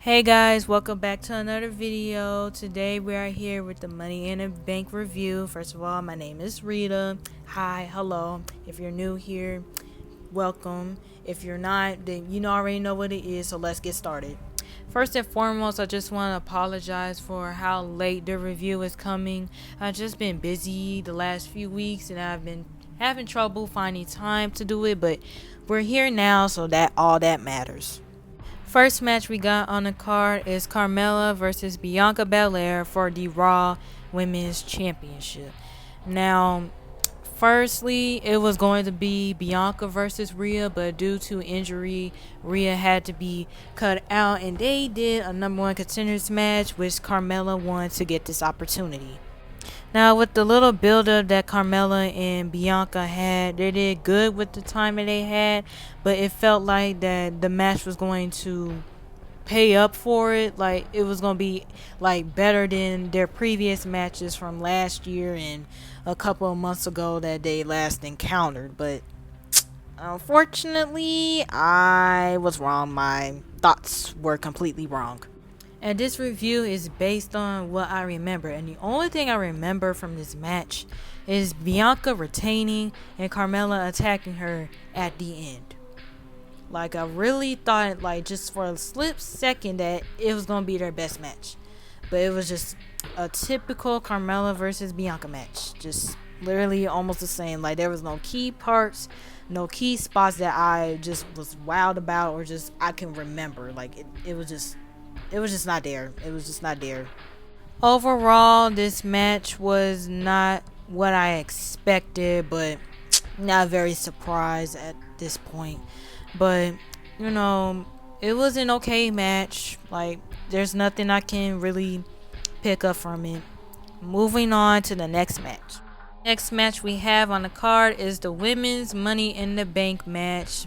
Hey guys, welcome back to another video. Today we are here with the Money in a Bank review. First of all, my name is Rita. Hi, hello. If you're new here, welcome. If you're not, then you already know what it is, so let's get started. First and foremost, I just want to apologize for how late the review is coming. I've just been busy the last few weeks and I've been having trouble finding time to do it, but we're here now, so that all that matters. First match we got on the card is Carmella versus Bianca Belair for the Raw Women's Championship. Now, firstly, it was going to be Bianca versus Rhea, but due to injury, Rhea had to be cut out, and they did a number one contenders match, which Carmella won to get this opportunity. Now, with the little build-up that Carmella and Bianca had, they did good with the time that they had, but it felt like that the match was going to pay up for it. Like, it was going to be, like, better than their previous matches from last year and a couple of months ago that they last encountered. But, unfortunately, I was wrong. My thoughts were completely wrong. And this review is based on what I remember. And the only thing I remember from this match is Bianca retaining and Carmella attacking her at the end. Like, I really thought, like, just for a split second that it was going to be their best match. But it was just a typical Carmella versus Bianca match. Just literally almost the same. Like, there was no key parts, no key spots that I just was wowed about or just I can remember. Like, it was just not there. It was just not there. Overall, this match was not what I expected, but not very surprised at this point. But, it was an okay match. Like, there's nothing I can really pick up from it. Moving on to the next match. Next match we have on the card is the Women's Money in the Bank match.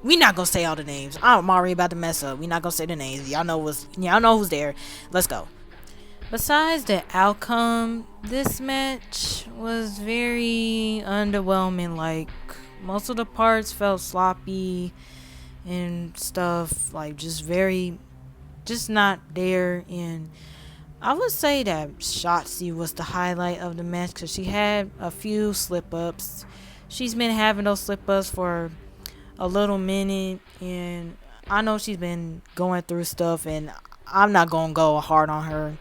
We not gonna say all the names. I'm already about to mess up. We not gonna say the names. Y'all know who's there. Let's go. Besides the outcome, this match was very underwhelming. Like, most of the parts felt sloppy and stuff. Like, just not there. And I would say that Shotzi was the highlight of the match because she had a few slip ups. She's been having those slip ups for a little minute, and I know she's been going through stuff, and I'm not gonna go hard on her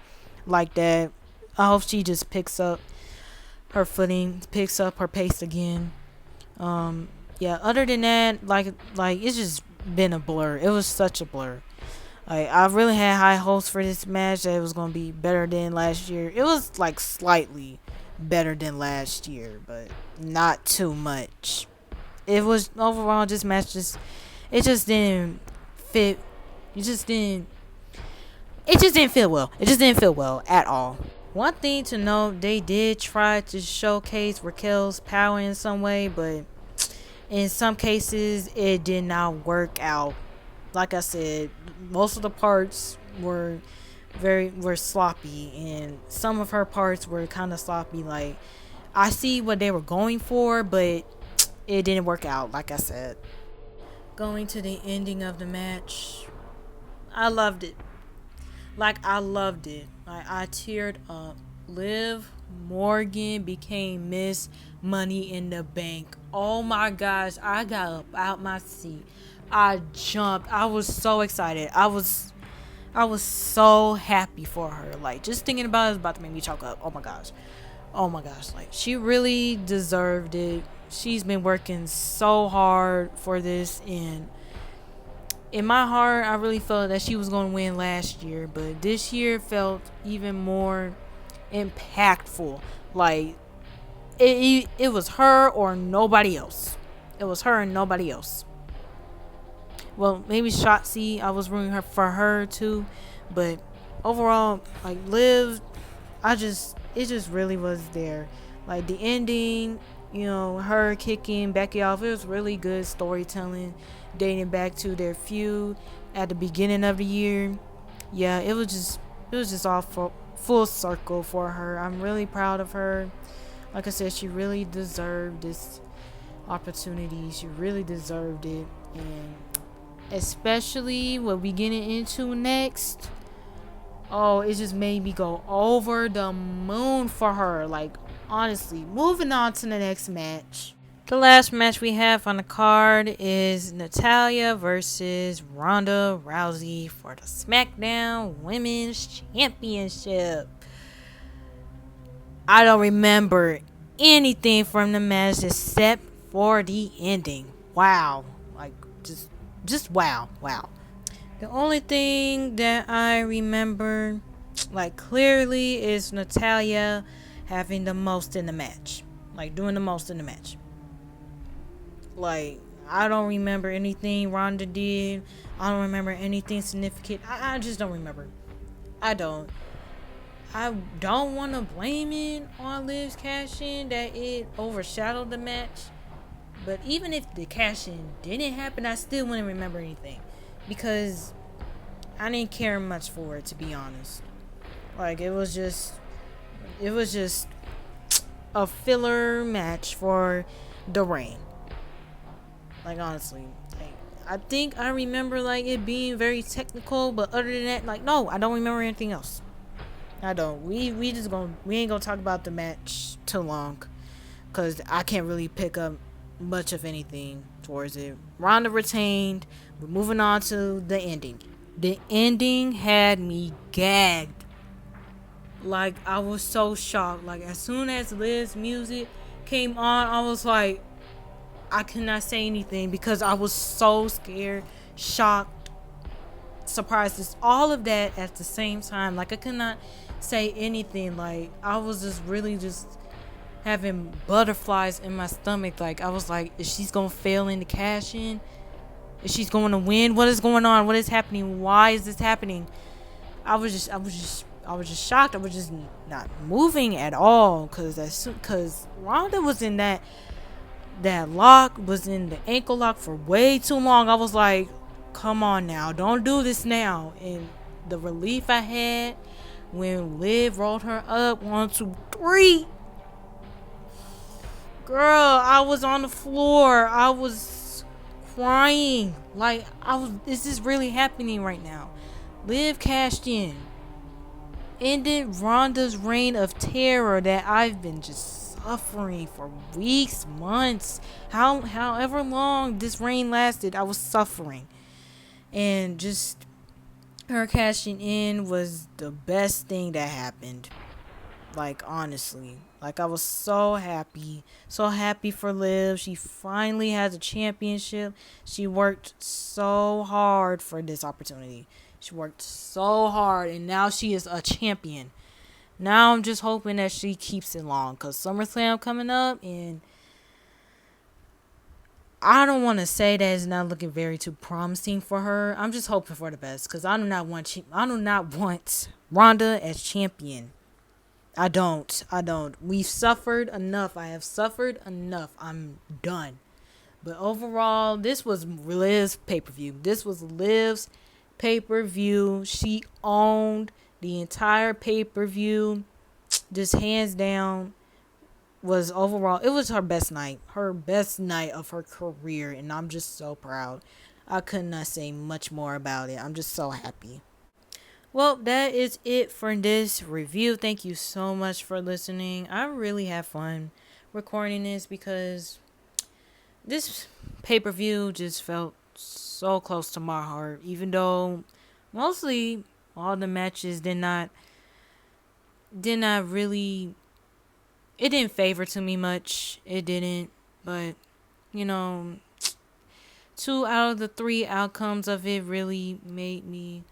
like that. I hope she just picks up her footing, picks up her pace again. Yeah, other than that, like it's just been a blur. It was such a blur. Like, I really had high hopes for this match that it was gonna be better than last year. It was like slightly better than last year, but not too much. It was overall just match it just didn't fit. It just didn't feel well. It just didn't feel well at all. One thing to note, they did try to showcase Raquel's power in some way, but in some cases it did not work out. Like I said, most of the parts were sloppy, and some of her parts were kind of sloppy. Like, I see what they were going for, but it didn't work out, like I said. Going to the ending of the match, I loved it. Like, I loved it. Like, I teared up. Liv Morgan became Miss Money in the Bank. Oh my gosh, I got up out my seat. I jumped. I was so excited. I was so happy for her. Like, just thinking about it is about to make me choke up. Oh my gosh. Like, she really deserved it. She's been working so hard for this, and in my heart, I really felt that she was going to win last year, but this year felt even more impactful. Like, it was her or nobody else. It was her and nobody else. Well, maybe Shotzi, I was rooting for her too, but overall, like, Liv, it just really was there. Like, the ending, her kicking Becky off, it was really good storytelling, dating back to their feud at the beginning of the year. Yeah, it was just all full circle for her. I'm really proud of her. Like I said, she really deserved this opportunity. She really deserved it, and especially what we getting into next. Oh, it just made me go over the moon for her. Like, honestly, moving on to the next match. The last match we have on the card is Natalya versus Ronda Rousey for the Smackdown Women's Championship. I don't remember anything from the match except for the ending. Wow. Like, just wow. The only thing that I remember, like, clearly is Natalya having the most in the match. Like, doing the most in the match. Like, I don't remember anything Ronda did. I don't remember anything significant. I just don't remember. I don't want to blame it on Liv's cash-in that it overshadowed the match. But even if the cash-in didn't happen, I still wouldn't remember anything. Because I didn't care much for it, to be honest. Like, it was just a filler match for the reign. Like, honestly, like, I think I remember, like, it being very technical, but other than that, like, no, I don't remember anything else. I don't. We ain't gonna talk about the match too long, cause I can't really pick up much of anything towards it. Ronda retained. We're moving on to the ending. The ending had me gagged. Like, I was so shocked. Like, as soon as Liv's music came on, I was like, I could not say anything because I was so scared, shocked, surprised. It's all of that at the same time. Like, I could not say anything. Like, I was just really just having butterflies in my stomach. Like, I was like, is she's gonna fail in the cash in? Is she's going to win? What is going on? What is happening? Why is this happening? I was just shocked. I was just not moving at all because Ronda was in that lock, was in the ankle lock for way too long. I was like, come on now, don't do this now. And the relief I had when Liv rolled her up 1, 2, 3, girl, I was on the floor. I was crying. Like, is this really happening right now? Liv cashed in, ended Ronda's reign of terror that I've been just suffering for weeks, months, however long this reign lasted. I was suffering, and just her cashing in was the best thing that happened. Like, honestly, like, I was so happy for Liv. She finally has a championship. She worked so hard for this opportunity. She worked so hard, and now she is a champion. Now I'm just hoping that she keeps it long, because SummerSlam coming up, and I don't want to say that it's not looking very too promising for her. I'm just hoping for the best, because I do not want Ronda as champion. I don't. We've suffered enough. I have suffered enough. I'm done. But overall, this was Liv's pay-per-view. This was Liv's pay-per-view. She owned the entire pay-per-view. Just hands down was overall, it was her best night. Her best night of her career. And I'm just so proud. I could not say much more about it. I'm just so happy. Well, that is it for this review. Thank you so much for listening. I really had fun recording this because this pay-per-view just felt so close to my heart. Even though mostly all the matches did not really, it didn't favor to me much. It didn't. But, 2 out of the 3 outcomes of it really made me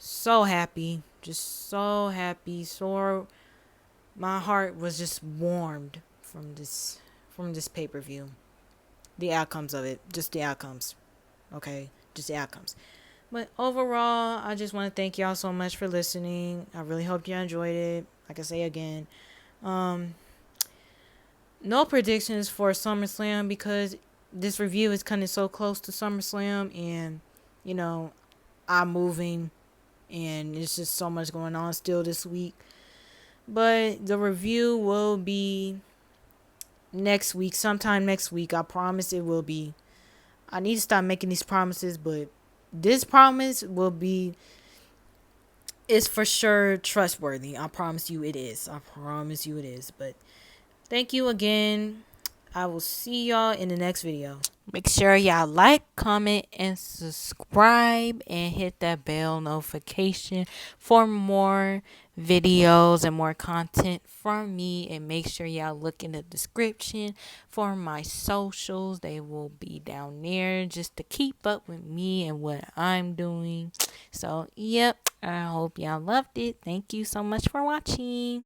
so happy. Just so happy. So my heart was just warmed from this pay-per-view. The outcomes of it. Just the outcomes. Okay? Just the outcomes. But overall, I just want to thank y'all so much for listening. I really hope you enjoyed it. Like I say again, no predictions for SummerSlam because this review is kind of so close to SummerSlam, and I'm moving, and it's just so much going on still this week. But the review will be next week, sometime next week. I promise it will be. I need to stop making these promises, but this promise will be is for sure trustworthy. I promise you it is. I promise you it is. But thank you again. I will see y'all in the next video. Make sure y'all like, comment, and subscribe, and hit that bell notification for more videos and more content from me. And make sure y'all look in the description for my socials. They will be down there just to keep up with me and what I'm doing. So, yep, I hope y'all loved it. Thank you so much for watching.